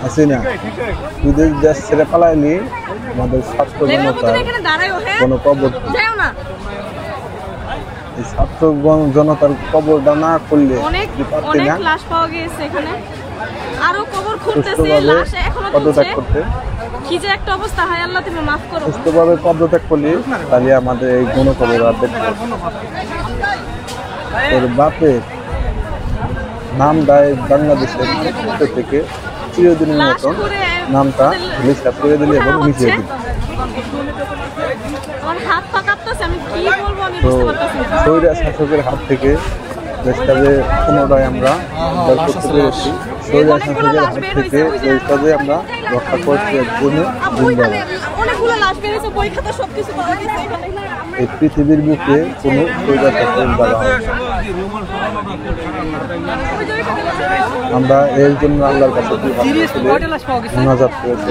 আছি না বিদেশ দেশ ছেড়ে পালাইনি আমাদের ছাত্র জনতার কোনো কবর এই ছাত্র জনতার কবরটা না করলে অনেক লাশ পাওয়া গেছে এখানে, আরো কবর খুঁজতেছে, লাশ এখনো পদত্যাগ করতে কি যে একটা অবস্থা, হায় আল্লাহ তুমি মাফ করো। সুস্থভাবে পদত্যাগ করলে তাহলে আমাদের এই গণকবর আর দেখতে তোর বাপের নাম দেয় বাংলাদেশের থেকে চিরদিনের মতন নামটা লিস্ট করে দিলে এবং মিশিয়ে দিল। স্বৈরা শাসকের হাত থেকে দেশটাকে পুনরায় আমরা উদ্ধার করতে পেরেছি। স্বৈরা শাসকের হাত থেকে দেশটাকে আমরা রক্ষা করতে জন্য এই পৃথিবীর বুকে কোনো স্বৈরা শাসক দ্বারা আমরা এর জন্য আল্লাহর কাছে মোনাজাত করেছি।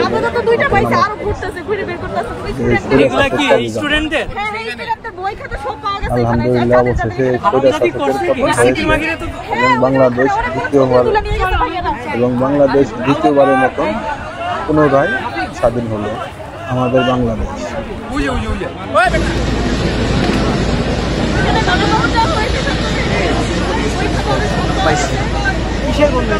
আলহামদুলিল্লাহ অবশেষে স্বৈরা শাসকের পতন হয়েছে এবং বাংলাদেশ দ্বিতীয়বারের মতন পুনরায় স্বাধীন হলো আমাদের বাংলাদেশ। কিসের বন্ধু